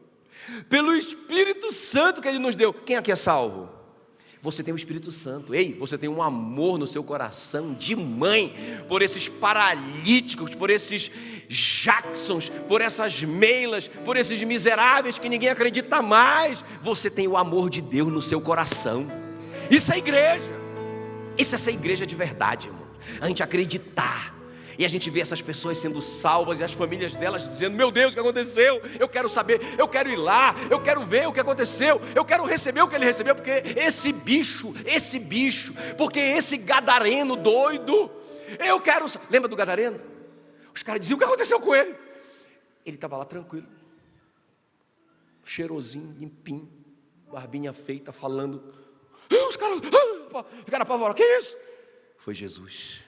pelo Espírito Santo que Ele nos deu. Quem aqui é salvo? Você tem o Espírito Santo. Ei, você tem um amor no seu coração de mãe, por esses paralíticos, por esses Jacksons, por essas Meilas, por esses miseráveis que ninguém acredita mais. Você tem o amor de Deus no seu coração. Isso é igreja. Isso é ser igreja de verdade, irmão. A gente acreditar, e a gente vê essas pessoas sendo salvas, e as famílias delas dizendo, meu Deus, o que aconteceu? Eu quero saber, eu quero ir lá, eu quero ver o que aconteceu, eu quero receber o que ele recebeu, porque esse bicho, porque esse gadareno doido, eu quero... Lembra do gadareno? Os caras diziam, o que aconteceu com ele? Ele estava lá tranquilo, cheirosinho, limpinho, barbinha feita, falando. Os caras ficaram apavorados, que isso? Foi Jesus.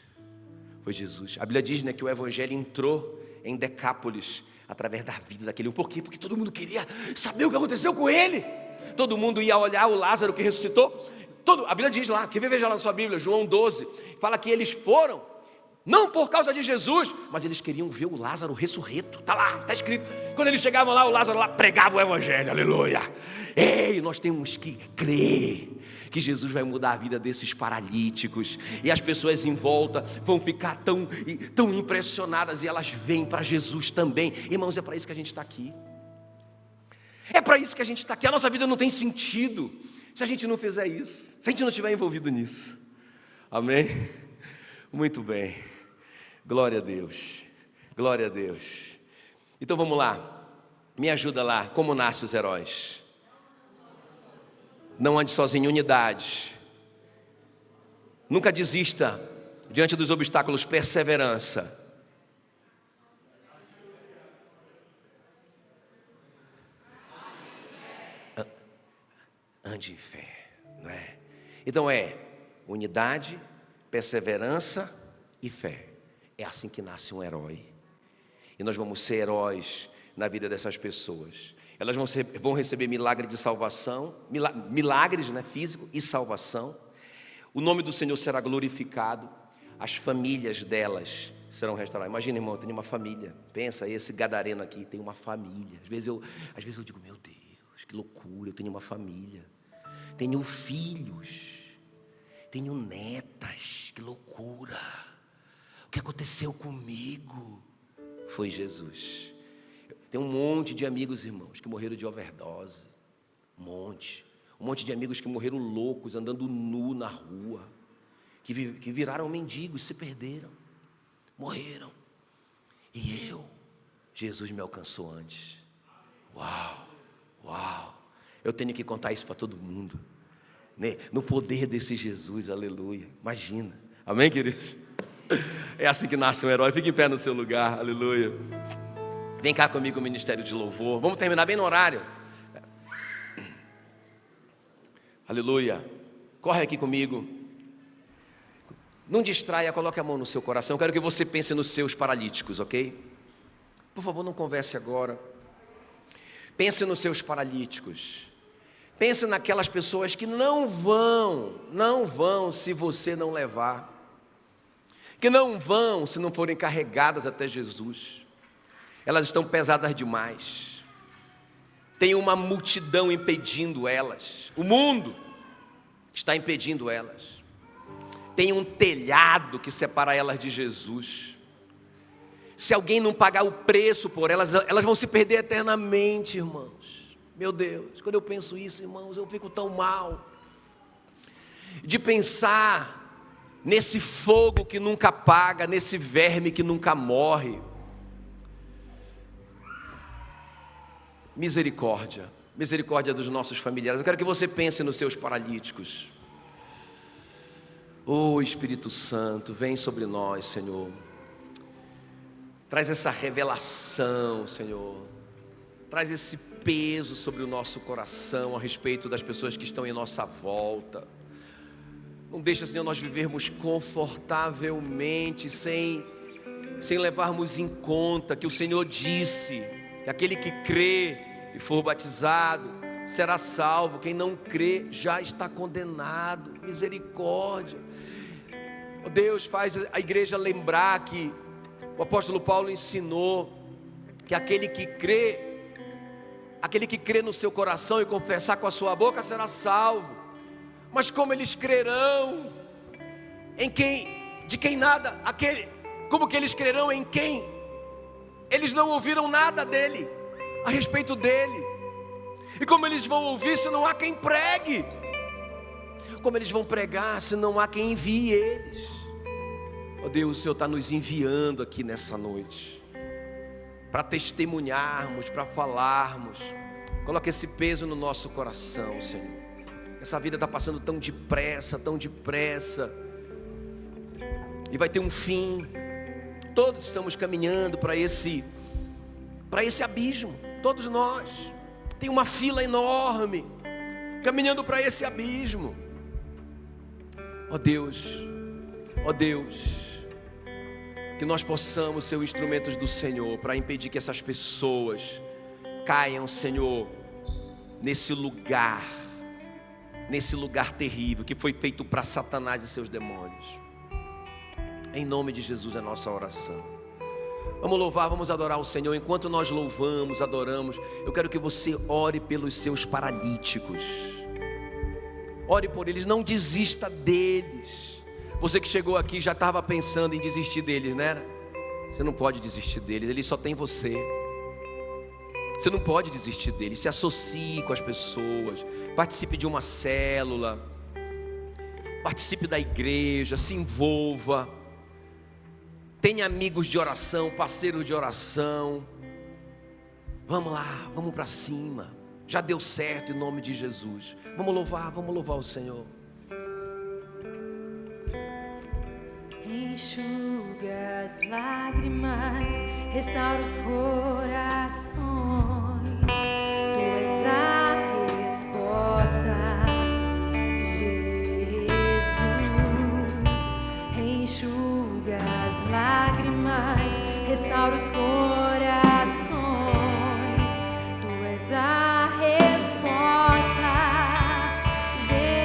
A Bíblia diz, né, que o Evangelho entrou em Decápolis através da vida daquele. Por quê? Porque todo mundo queria saber o que aconteceu com ele. Todo mundo ia olhar o Lázaro que ressuscitou. A Bíblia diz lá, que veja lá na sua Bíblia, João 12, fala que eles foram, não por causa de Jesus, mas eles queriam ver o Lázaro ressurreto. Está lá, está escrito. Quando eles chegavam lá, o Lázaro lá pregava o Evangelho, aleluia. Ei, nós temos que crer que Jesus vai mudar a vida desses paralíticos, e as pessoas em volta vão ficar tão impressionadas, e elas vêm para Jesus também. Irmãos, é para isso que a gente está aqui. É para isso que a gente está aqui. A nossa vida não tem sentido se a gente não fizer isso, se a gente não estiver envolvido nisso. Amém? Muito bem. Glória a Deus. Glória a Deus. Então vamos lá. Me ajuda lá. Como nascem os heróis? Não ande sozinho, em unidade. Nunca desista diante dos obstáculos, perseverança. Ande em fé, não é? Então é unidade, perseverança e fé. É assim que nasce um herói. E nós vamos ser heróis na vida dessas pessoas. Elas vão receber milagre de salvação, milagres, né, físico e salvação. O nome do Senhor será glorificado, as famílias delas serão restauradas. Imagina, irmão, eu tenho uma família. Pensa, esse gadareno aqui tem uma família. Às vezes eu digo, meu Deus, que loucura, eu tenho uma família. Tenho filhos, tenho netas, que loucura. O que aconteceu comigo foi Jesus. Tem um monte de amigos, irmãos, que morreram de overdose. Um monte de amigos que morreram loucos, andando nu na rua, que viraram mendigos, se perderam, morreram. E Jesus me alcançou antes. Uau! Eu tenho que contar isso para todo mundo, né? No poder desse Jesus, aleluia. Imagina, amém, queridos? É assim que nasce um herói. Fique em pé no seu lugar, aleluia. Vem cá comigo, o ministério de louvor. Vamos terminar bem no horário. Aleluia. Corre aqui comigo. Não distraia, coloque a mão no seu coração. Eu quero que você pense nos seus paralíticos, ok? Por favor, não converse agora. Pense nos seus paralíticos. Pense naquelas pessoas que não vão se você não levar. Que não vão se não forem carregadas até Jesus. Elas estão pesadas demais. Tem uma multidão impedindo elas. O mundo está impedindo elas. Tem um telhado que separa elas de Jesus. Se alguém não pagar o preço por elas, elas vão se perder eternamente, irmãos. Meu Deus, quando eu penso isso, irmãos, eu fico tão mal. De pensar nesse fogo que nunca apaga, nesse verme que nunca morre. Misericórdia dos nossos familiares. Eu quero que você pense nos seus paralíticos. Oh, Espírito Santo, vem sobre nós, Senhor. Traz essa revelação, Senhor. Traz esse peso sobre o nosso coração a respeito das pessoas que estão em nossa volta. Não deixa, Senhor, nós vivermos confortavelmente, sem levarmos em conta que o Senhor disse que aquele que crê e for batizado será salvo. Quem não crê já está condenado. Misericórdia. Oh Deus, faz a igreja lembrar que o apóstolo Paulo ensinou que aquele que crê no seu coração e confessar com a sua boca será salvo. Mas como eles crerão como que eles crerão em quem eles não ouviram nada dele, a respeito dele? E como eles vão ouvir se não há quem pregue? Como eles vão pregar se não há quem envie eles? Oh Deus, o Senhor está nos enviando aqui nessa noite para testemunharmos, para falarmos. Coloque esse peso no nosso coração, Senhor. Essa vida está passando tão depressa, e vai ter um fim. Todos estamos caminhando para esse abismo. Todos nós. Tem uma fila enorme caminhando para esse abismo. Ó Deus, que nós possamos ser instrumentos do Senhor para impedir que essas pessoas caiam, Senhor, nesse lugar terrível que foi feito para Satanás e seus demônios. Em nome de Jesus é a nossa oração. Vamos louvar, vamos adorar o Senhor. Enquanto nós louvamos, adoramos, eu quero que você ore pelos seus paralíticos. Ore por eles, não desista deles. Você que chegou aqui já estava pensando em desistir deles, né? Você não pode desistir deles, eles só têm você. Você não pode desistir deles. Se associe com as pessoas, participe de uma célula, participe da igreja, se envolva. Tenha amigos de oração, parceiros de oração. Vamos lá, vamos para cima. Já deu certo em nome de Jesus. Vamos louvar o Senhor. Enxuga as lágrimas, restaura os corações. Tu és a resposta, Jesus. Enxuga as lágrimas, restaura os corações. Tu és a resposta, Jesus.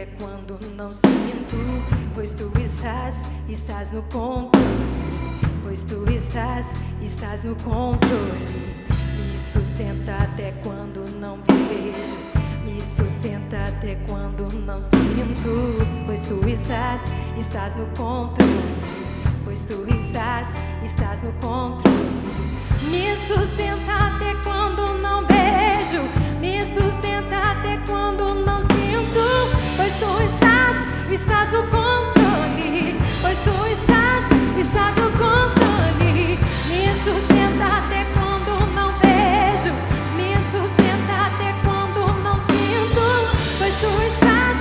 até quando não sinto, pois tu estás no controle, pois tu estás no controle. Me sustenta até quando não vejo, me sustenta até quando não sinto, pois tu estás no controle, pois tu estás no controle. Me sustenta até quando não vejo, me sustenta até quando não sinto, pois tu estás no controle, pois tu estás no controle. Me sustenta até quando não vejo, me sustenta até quando não sinto, pois tu estás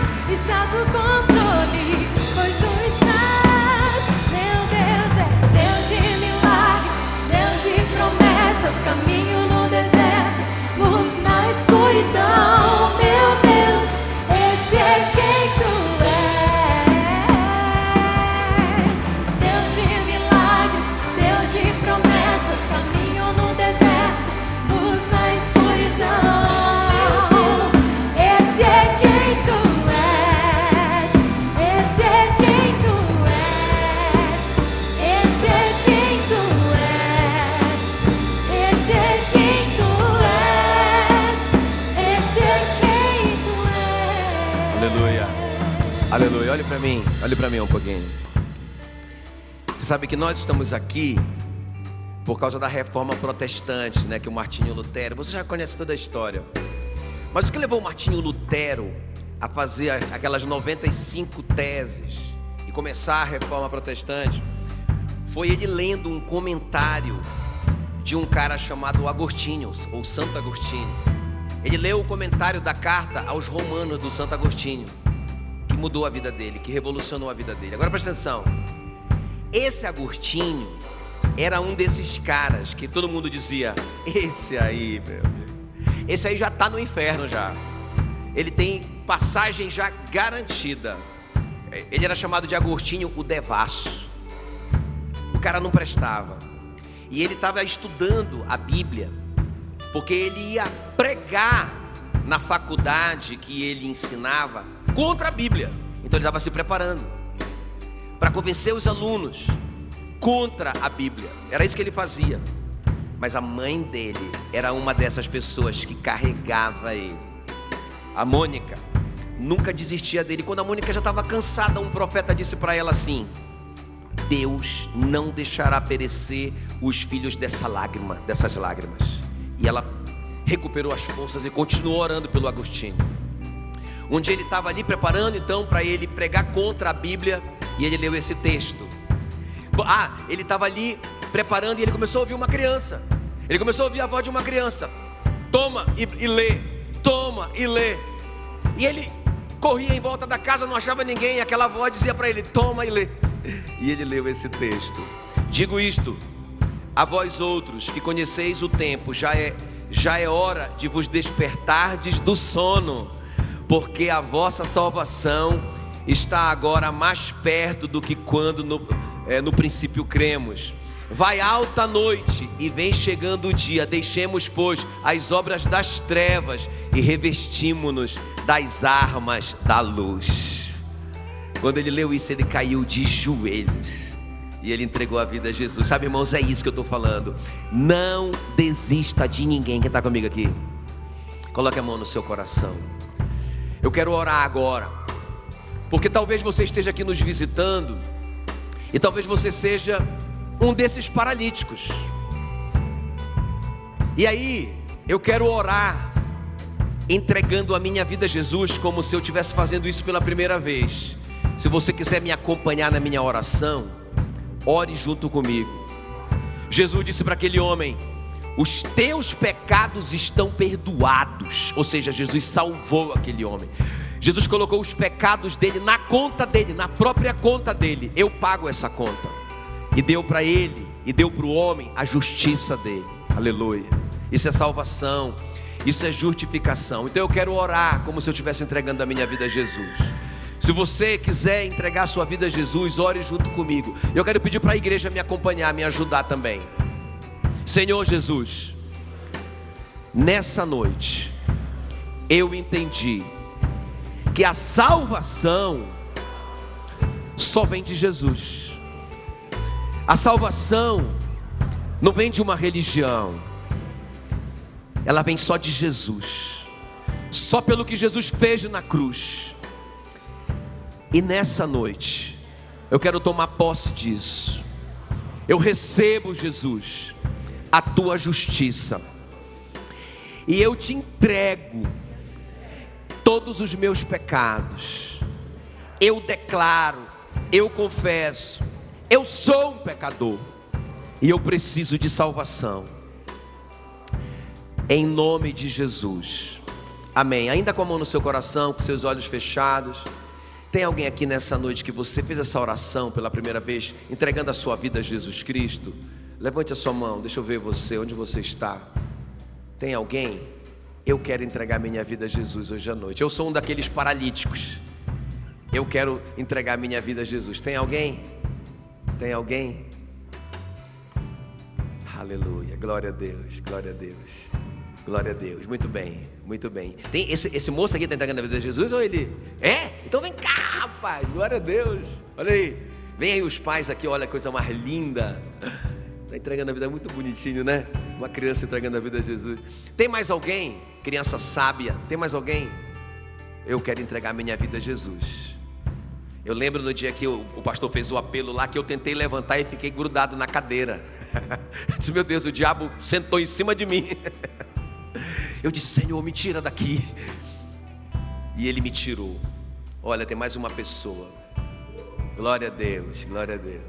no controle, pois tu estás. Meu Deus é Deus de milagres, Deus de promessas, caminho no deserto, luz na escuridão. Meu Deus, esse é quem tu és. Deus de milagres, Deus de promessas, caminho no deserto, luz na escuridão. Meu Deus, esse é quem tu és. Esse é quem tu és. Esse é quem tu és. Esse é quem tu és. Esse é quem tu és. Aleluia. Aleluia. Olhe para mim um pouquinho. Você sabe que nós estamos aqui por causa da reforma protestante, né? Que o Martinho Lutero, você já conhece toda a história. Mas o que levou o Martinho Lutero a fazer aquelas 95 teses e começar a reforma protestante foi ele lendo um comentário de um cara chamado Agostinho, ou Santo Agostinho. Ele leu o comentário da carta aos Romanos do Santo Agostinho, que mudou a vida dele, que revolucionou a vida dele. Agora presta atenção, esse Agostinho era um desses caras que todo mundo dizia: esse aí, meu amigo, esse aí já está no inferno já. Ele tem passagem já garantida. Ele era chamado de Agostinho o Devasso. O cara não prestava. E ele estava estudando a Bíblia, porque ele ia pregar na faculdade que ele ensinava contra a Bíblia. Então ele estava se preparando para convencer os alunos contra a Bíblia. Era isso que ele fazia. Mas a mãe dele era uma dessas pessoas que carregava ele. A Mônica nunca desistia dele. Quando a Mônica já estava cansada, um profeta disse para ela assim: Deus não deixará perecer os filhos dessas lágrimas. E ela recuperou as forças e continuou orando pelo Agostinho. Um dia ele estava ali preparando então para ele pregar contra a Bíblia, e ele leu esse texto. Ele estava ali preparando e ele começou a ouvir uma criança. Ele começou a ouvir a voz de uma criança: toma e lê, toma e lê. E ele corria em volta da casa, não achava ninguém, e aquela voz dizia para ele: toma e lê. E ele leu esse texto: digo isto a vós outros que conheceis o tempo, já é hora de vos despertardes do sono, porque a vossa salvação está agora mais perto do que quando no princípio cremos. Vai alta a noite e vem chegando o dia. Deixemos, pois, as obras das trevas e revestimos-nos das armas da luz. Quando ele leu isso, ele caiu de joelhos e ele entregou a vida a Jesus. Sabe, irmãos, é isso que eu estou falando. Não desista de ninguém. Quem está comigo aqui? Coloque a mão no seu coração. Eu quero orar agora, porque talvez você esteja aqui nos visitando e talvez você seja um desses paralíticos. E aí, eu quero orar entregando a minha vida a Jesus, como se eu estivesse fazendo isso pela primeira vez. Se você quiser me acompanhar na minha oração, ore junto comigo. Jesus disse para aquele homem: os teus pecados estão perdoados. Ou seja, Jesus salvou aquele homem. Jesus colocou os pecados dele na conta dele, na própria conta dele. Eu pago essa conta. E deu para ele, e deu para o homem a justiça dele. Aleluia. Isso é salvação, isso é justificação. Então eu quero orar como se eu estivesse entregando a minha vida a Jesus. Se você quiser entregar a sua vida a Jesus, ore junto comigo. Eu quero pedir para a igreja me acompanhar, me ajudar também. Senhor Jesus, nessa noite eu entendi que a salvação só vem de Jesus. A salvação não vem de uma religião, ela vem só de Jesus, só pelo que Jesus fez na cruz. E nessa noite eu quero tomar posse disso. Eu recebo, Jesus, a tua justiça, e eu te entrego todos os meus pecados. Eu declaro, eu confesso, eu sou um pecador e eu preciso de salvação. Em nome de Jesus, amém. Ainda com a mão no seu coração, com seus olhos fechados. Tem alguém aqui nessa noite que você fez essa oração pela primeira vez, entregando a sua vida a Jesus Cristo? Levante a sua mão, deixa eu ver você, onde você está. Tem alguém? Eu quero entregar minha vida a Jesus hoje à noite. Eu sou um daqueles paralíticos. Eu quero entregar minha vida a Jesus. Tem alguém? Tem alguém? Aleluia, glória a Deus, glória a Deus, glória a Deus. Muito bem, muito bem. Tem esse moço aqui está entregando a vida a Jesus ou ele? É? Então vem cá, rapaz, glória a Deus. Olha aí, vem aí os pais aqui, olha que coisa mais linda. Está entregando a vida, muito bonitinho, né? Uma criança entregando a vida a Jesus. Tem mais alguém? Criança sábia, tem mais alguém? Eu quero entregar minha vida a Jesus. Eu lembro no dia que o pastor fez o apelo lá, que eu tentei levantar e fiquei grudado na cadeira. Eu disse, meu Deus, o diabo sentou em cima de mim. Eu disse, Senhor, me tira daqui. E ele me tirou. Olha, tem mais uma pessoa. Glória a Deus, glória a Deus.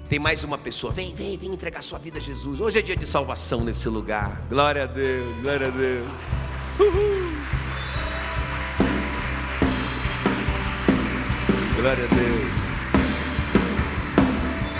Tem mais uma pessoa. Vem entregar sua vida a Jesus. Hoje é dia de salvação nesse lugar. Glória a Deus, glória a Deus. Uhul. Glória a Deus.